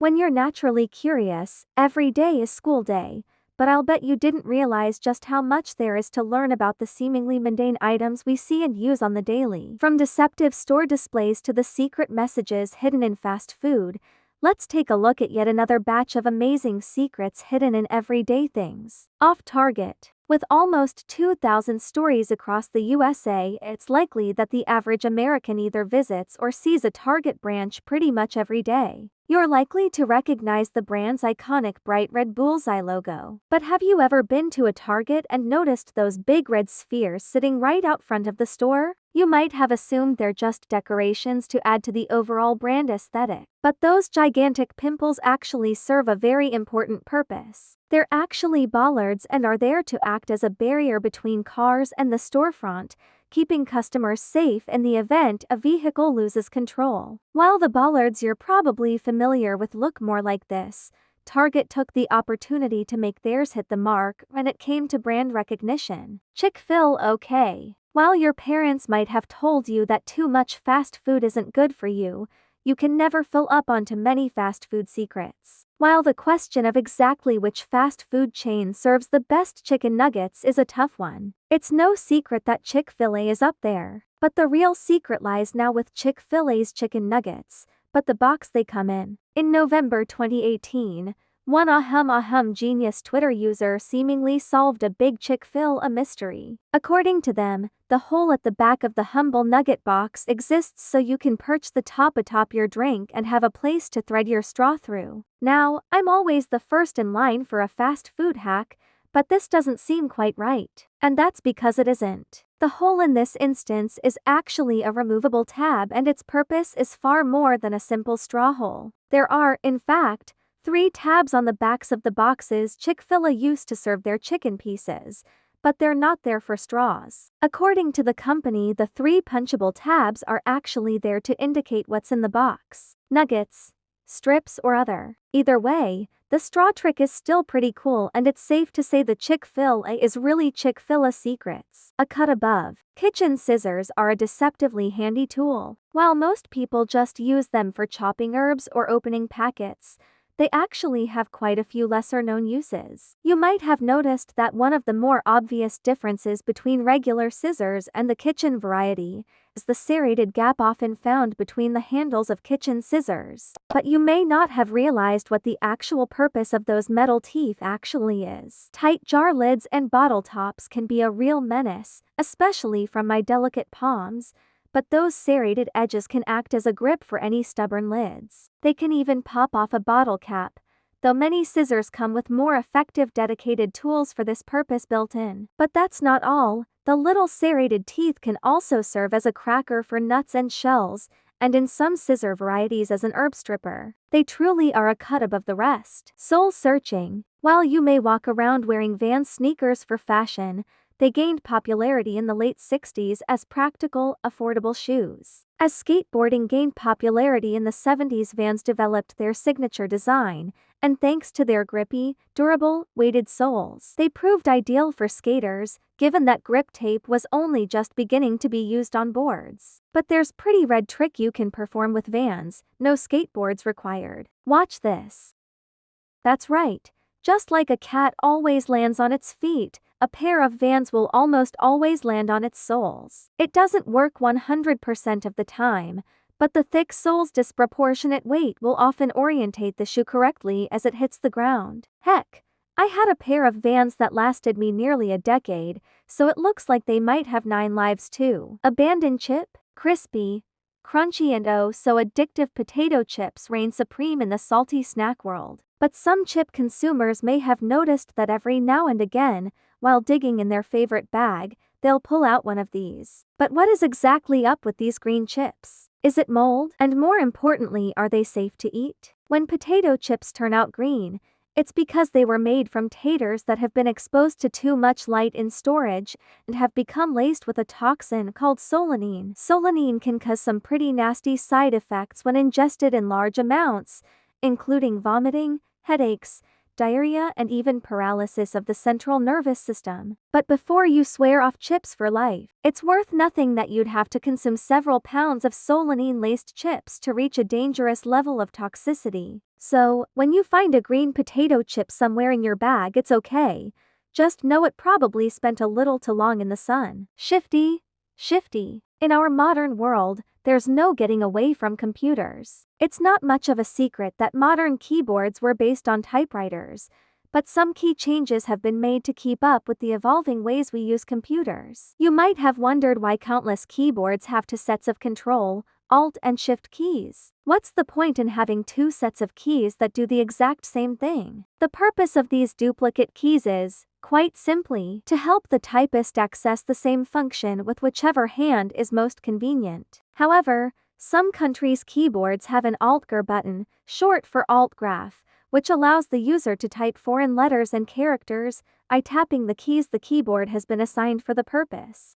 When you're naturally curious, every day is school day, but I'll bet you didn't realize just how much there is to learn about the seemingly mundane items we see and use on the daily. From deceptive store displays to the secret messages hidden in fast food, let's take a look at yet another batch of amazing secrets hidden in everyday things. Off Target. With almost 2,000 stores across the USA, it's likely that the average American either visits or sees a Target branch pretty much every day. You're likely to recognize the brand's iconic bright red bullseye logo. But have you ever been to a Target and noticed those big red spheres sitting right out front of the store? You might have assumed they're just decorations to add to the overall brand aesthetic. But those gigantic pimples actually serve a very important purpose. They're actually bollards and are there to act as a barrier between cars and the storefront, keeping customers safe in the event a vehicle loses control. While the bollards you're probably familiar with look more like this, Target took the opportunity to make theirs hit the mark when it came to brand recognition. Chick-fil-A. While your parents might have told you that too much fast food isn't good for you, you can never fill up onto many fast food secrets. While the question of exactly which fast food chain serves the best chicken nuggets is a tough one, it's no secret that Chick-fil-A is up there. But the real secret lies now with Chick-fil-A's chicken nuggets, but the box they come in. In November 2018, one genius Twitter user seemingly solved a big Chick-fil-A mystery. According to them, the hole at the back of the humble nugget box exists so you can perch the top atop your drink and have a place to thread your straw through. Now, I'm always the first in line for a fast food hack, but this doesn't seem quite right. And that's because it isn't. The hole in this instance is actually a removable tab, and its purpose is far more than a simple straw hole. There are, in fact, 3 tabs on the backs of the boxes Chick-fil-A used to serve their chicken pieces, but they're not there for straws. According to the company, the 3 punchable tabs are actually there to indicate what's in the box: nuggets, strips, or other. Either way, the straw trick is still pretty cool, and it's safe to say the Chick-fil-A is really Chick-fil-A secrets. A cut above. Kitchen scissors are a deceptively handy tool. While most people just use them for chopping herbs or opening packets, they actually have quite a few lesser-known uses. You might have noticed that one of the more obvious differences between regular scissors and the kitchen variety is the serrated gap often found between the handles of kitchen scissors. But you may not have realized what the actual purpose of those metal teeth actually is. Tight jar lids and bottle tops can be a real menace, especially from my delicate palms, but those serrated edges can act as a grip for any stubborn lids. They can even pop off a bottle cap, though many scissors come with more effective dedicated tools for this purpose built in. But that's not all. The little serrated teeth can also serve as a cracker for nuts and shells, and in some scissor varieties as an herb stripper. They truly are a cut above the rest. Soul searching. While you may walk around wearing Vans sneakers for fashion, they gained popularity in the late 60s as practical, affordable shoes. As skateboarding gained popularity in the 70s, Vans developed their signature design, and thanks to their grippy, durable, weighted soles, they proved ideal for skaters, given that grip tape was only just beginning to be used on boards. But there's pretty red trick you can perform with Vans, no skateboards required. Watch this. That's right. Just like a cat always lands on its feet, a pair of Vans will almost always land on its soles. It doesn't work 100% of the time, but the thick sole's disproportionate weight will often orientate the shoe correctly as it hits the ground. Heck, I had a pair of Vans that lasted me nearly a decade, so it looks like they might have 9 lives too. Abandoned chip? Crispy, crunchy, and oh so addictive potato chips reign supreme in the salty snack world. But some chip consumers may have noticed that every now and again, while digging in their favorite bag, they'll pull out one of these. But what is exactly up with these green chips? Is it mold? And more importantly, are they safe to eat? When potato chips turn out green, it's because they were made from taters that have been exposed to too much light in storage and have become laced with a toxin called solanine. Solanine can cause some pretty nasty side effects when ingested in large amounts, including vomiting, headaches, diarrhea and even paralysis of the central nervous system. But before you swear off chips for life, it's worth nothing that you'd have to consume several pounds of solanine-laced chips to reach a dangerous level of toxicity. So, when you find a green potato chip somewhere in your bag, it's okay. Just know it probably spent a little too long in the sun. Shifty. In our modern world, there's no getting away from computers. It's not much of a secret that modern keyboards were based on typewriters, but some key changes have been made to keep up with the evolving ways we use computers. You might have wondered why countless keyboards have two sets of Control, Alt and Shift keys. What's the point in having two sets of keys that do the exact same thing? The purpose of these duplicate keys is, quite simply, to help the typist access the same function with whichever hand is most convenient. However, some countries' keyboards have an Altgraph button, short for Altgraph, which allows the user to type foreign letters and characters by tapping the keys the keyboard has been assigned for the purpose.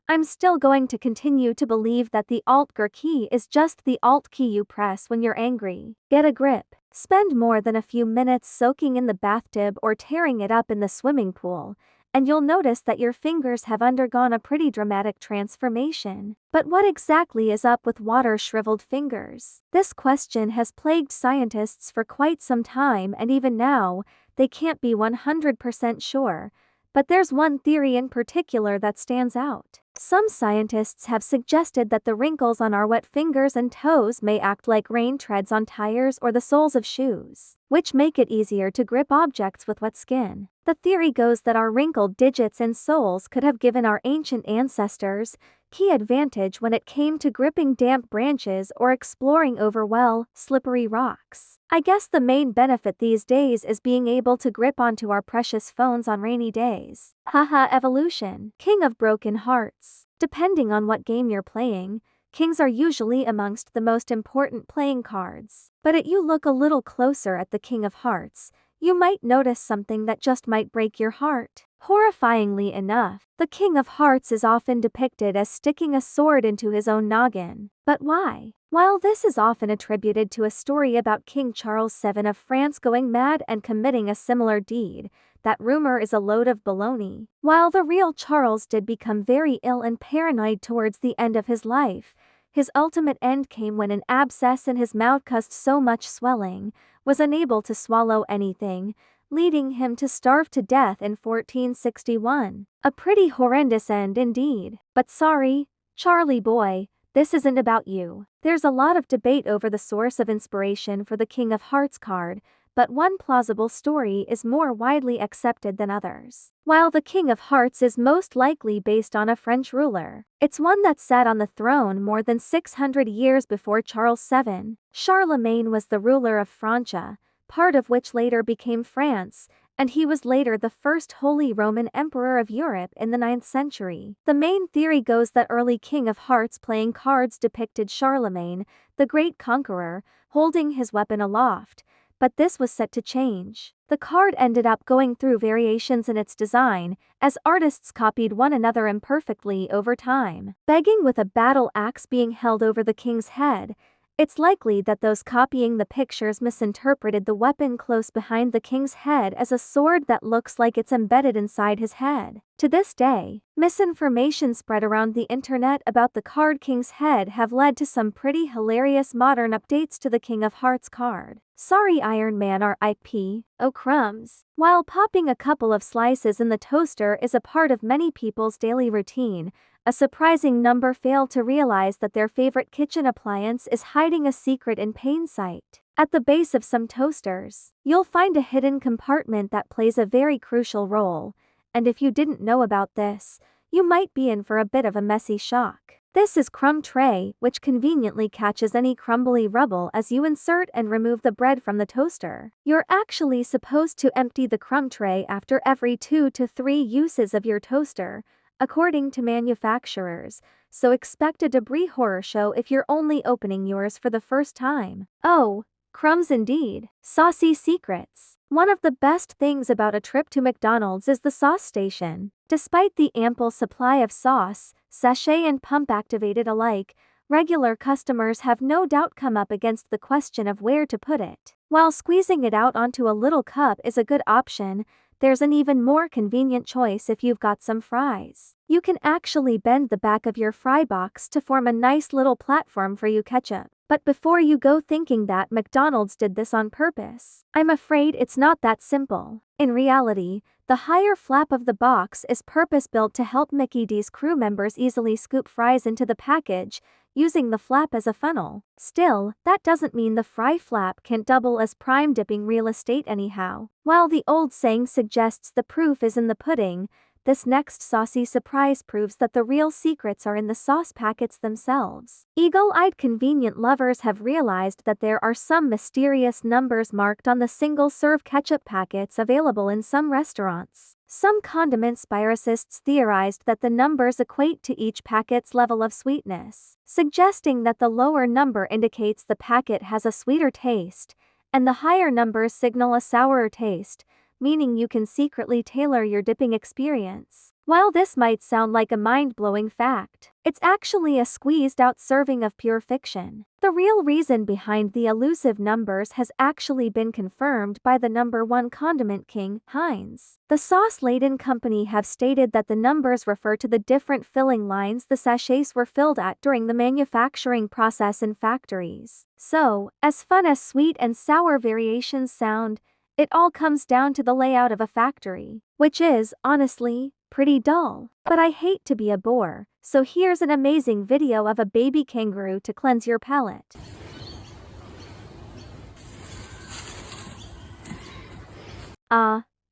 I'm still going to continue to believe that the Altgraph key is just the Alt key you press when you're angry. Get a grip. Spend more than a few minutes soaking in the bathtub or tearing it up in the swimming pool, and you'll notice that your fingers have undergone a pretty dramatic transformation. But what exactly is up with water-shriveled fingers? This question has plagued scientists for quite some time, and even now, they can't be 100% sure. But there's one theory in particular that stands out. Some scientists have suggested that the wrinkles on our wet fingers and toes may act like rain treads on tires or the soles of shoes, which make it easier to grip objects with wet skin. The theory goes that our wrinkled digits and soles could have given our ancient ancestors key advantage when it came to gripping damp branches or exploring over, slippery rocks. I guess the main benefit these days is being able to grip onto our precious phones on rainy days. Haha, evolution. King of Broken Hearts. Depending on what game you're playing, kings are usually amongst the most important playing cards. But if you look a little closer at the King of Hearts, you might notice something that just might break your heart. Horrifyingly enough, the King of Hearts is often depicted as sticking a sword into his own noggin. But why? While this is often attributed to a story about King Charles VII of France going mad and committing a similar deed, that rumor is a load of baloney. While the real Charles did become very ill and paranoid towards the end of his life, his ultimate end came when an abscess in his mouth caused so much swelling, was unable to swallow anything, leading him to starve to death in 1461. A pretty horrendous end indeed. But sorry, Charlie boy, this isn't about you. There's a lot of debate over the source of inspiration for the King of Hearts card, but one plausible story is more widely accepted than others. While the King of Hearts is most likely based on a French ruler, it's one that sat on the throne more than 600 years before Charles VII. Charlemagne was the ruler of Francia, part of which later became France, and he was later the first Holy Roman Emperor of Europe in the 9th century. The main theory goes that early King of Hearts playing cards depicted Charlemagne, the great conqueror, holding his weapon aloft, but this was set to change. The card ended up going through variations in its design, as artists copied one another imperfectly over time. Begging with a battle axe being held over the king's head, it's likely that those copying the pictures misinterpreted the weapon close behind the king's head as a sword that looks like it's embedded inside his head. To this day, misinformation spread around the internet about the card King's Head have led to some pretty hilarious modern updates to the King of Hearts card. Sorry Iron Man RIP, oh crumbs. While popping a couple of slices in the toaster is a part of many people's daily routine, a surprising number fail to realize that their favorite kitchen appliance is hiding a secret in plain sight. At the base of some toasters, you'll find a hidden compartment that plays a very crucial role, and if you didn't know about this, you might be in for a bit of a messy shock. This is crumb tray, which conveniently catches any crumbly rubble as you insert and remove the bread from the toaster. You're actually supposed to empty the crumb tray after every 2 to 3 uses of your toaster, according to manufacturers, so expect a debris horror show if you're only opening yours for the first time. Oh, crumbs indeed. Saucy secrets. One of the best things about a trip to McDonald's is the sauce station. Despite the ample supply of sauce, sachet and pump activated alike, regular customers have no doubt come up against the question of where to put it. While squeezing it out onto a little cup is a good option, there's an even more convenient choice if you've got some fries. You can actually bend the back of your fry box to form a nice little platform for your ketchup. But before you go thinking that McDonald's did this on purpose, I'm afraid it's not that simple. In reality, the higher flap of the box is purpose-built to help Mickey D's crew members easily scoop fries into the package, using the flap as a funnel. Still, that doesn't mean the fry flap can't double as prime dipping real estate anyhow. While the old saying suggests the proof is in the pudding, this next saucy surprise proves that the real secrets are in the sauce packets themselves. Eagle-eyed convenient lovers have realized that there are some mysterious numbers marked on the single-serve ketchup packets available in some restaurants. Some condiment spiricists theorized that the numbers equate to each packet's level of sweetness, suggesting that the lower number indicates the packet has a sweeter taste, and the higher numbers signal a sourer taste, meaning you can secretly tailor your dipping experience. While this might sound like a mind-blowing fact, it's actually a squeezed-out serving of pure fiction. The real reason behind the elusive numbers has actually been confirmed by the #1 condiment king, Heinz. The sauce-laden company have stated that the numbers refer to the different filling lines the sachets were filled at during the manufacturing process in factories. So, as fun as sweet and sour variations sound, it all comes down to the layout of a factory, which is, honestly, pretty dull. But I hate to be a bore, so here's an amazing video of a baby kangaroo to cleanse your palate.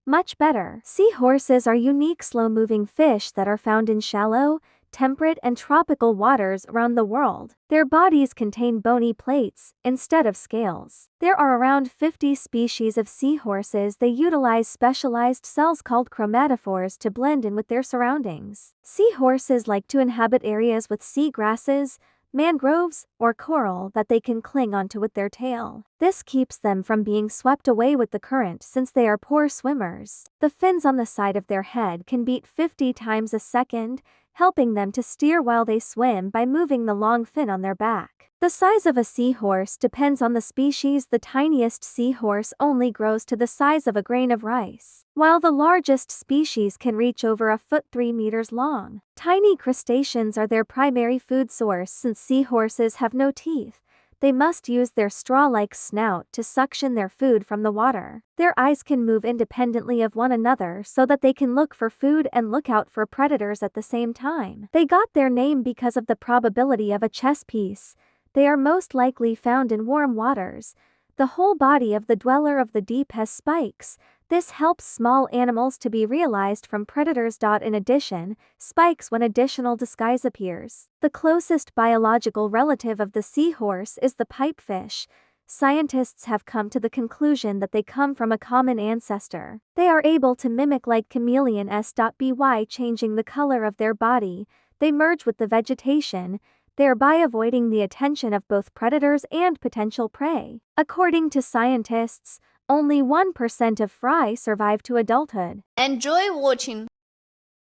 Much better. Seahorses are unique slow-moving fish that are found in shallow, temperate and tropical waters around the world. Their bodies contain bony plates, instead of scales. There are around 50 species of seahorses. They utilize specialized cells called chromatophores to blend in with their surroundings. Seahorses like to inhabit areas with sea grasses, mangroves, or coral that they can cling onto with their tail. This keeps them from being swept away with the current since they are poor swimmers. The fins on the side of their head can beat 50 times a second, helping them to steer while they swim by moving the long fin on their back. The size of a seahorse depends on the species. The tiniest seahorse only grows to the size of a grain of rice, while the largest species can reach over a foot 3 meters long. Tiny crustaceans are their primary food source. Since seahorses have no teeth, they must use their straw-like snout to suction their food from the water. Their eyes can move independently of one another so that they can look for food and look out for predators at the same time. They got their name because of the probability of a chess piece. They are most likely found in warm waters. The whole body of the dweller of the deep has spikes. This helps small animals to be realized from predators. In addition, spikes when additional disguise appears. The closest biological relative of the seahorse is the pipefish. Scientists have come to the conclusion that they come from a common ancestor. They are able to mimic like chameleon by changing the color of their body. They merge with the vegetation, thereby avoiding the attention of both predators and potential prey. According to scientists, only 1% of fry survive to adulthood. Enjoy watching.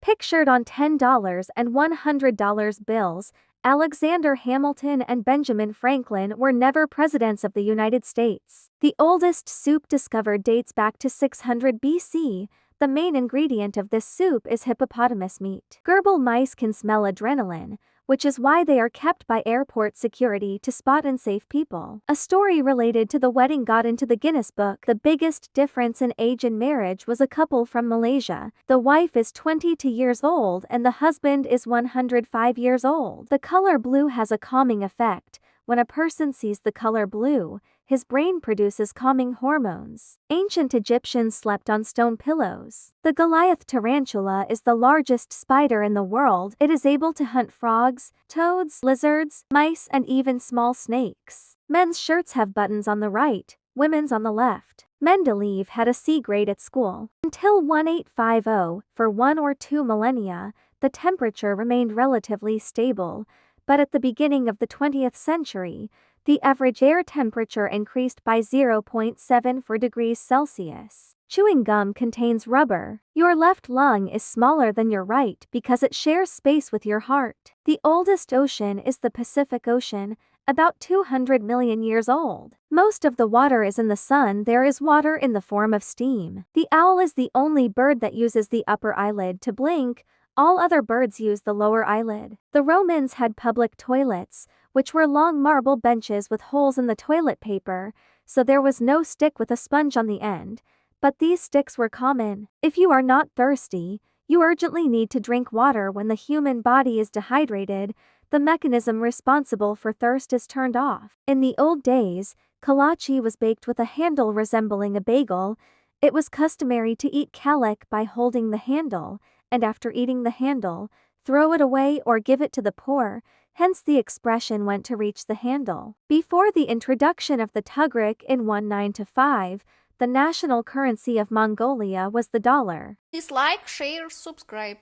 Pictured on $10 and $100 bills, Alexander Hamilton and Benjamin Franklin were never presidents of the United States. The oldest soup discovered dates back to 600 BC. The main ingredient of this soup is hippopotamus meat. Gerbil mice can smell adrenaline, which is why they are kept by airport security to spot unsafe people. A story related to the wedding got into the Guinness Book. The biggest difference in age in marriage was a couple from Malaysia. The wife is 22 years old and the husband is 105 years old. The color blue has a calming effect. When a person sees the color blue, his brain produces calming hormones. Ancient Egyptians slept on stone pillows. The Goliath tarantula is the largest spider in the world. It is able to hunt frogs, toads, lizards, mice, and even small snakes. Men's shirts have buttons on the right, women's on the left. Mendeleev had a C grade at school. Until 1850, for 1 or 2 millennia, the temperature remained relatively stable, but at the beginning of the 20th century, The average air temperature increased by 0.74 degrees Celsius. Chewing gum contains rubber. Your left lung is smaller than your right because it shares space with your heart. The oldest ocean is the Pacific Ocean, about 200 million years old. Most of the water is in the sun. There is water in the form of steam. The owl is the only bird that uses the upper eyelid to blink. All other birds use the lower eyelid. The Romans had public toilets, which were long marble benches with holes in the toilet paper, so there was no stick with a sponge on the end, but these sticks were common. If you are not thirsty, you urgently need to drink water. When the human body is dehydrated, the mechanism responsible for thirst is turned off. In the old days, kolache was baked with a handle resembling a bagel. It was customary to eat kalak by holding the handle, and after eating the handle, throw it away or give it to the poor, hence the expression went to reach the handle. Before the introduction of the tughrik in 1925, the national currency of Mongolia was the dollar. Please like, share, subscribe.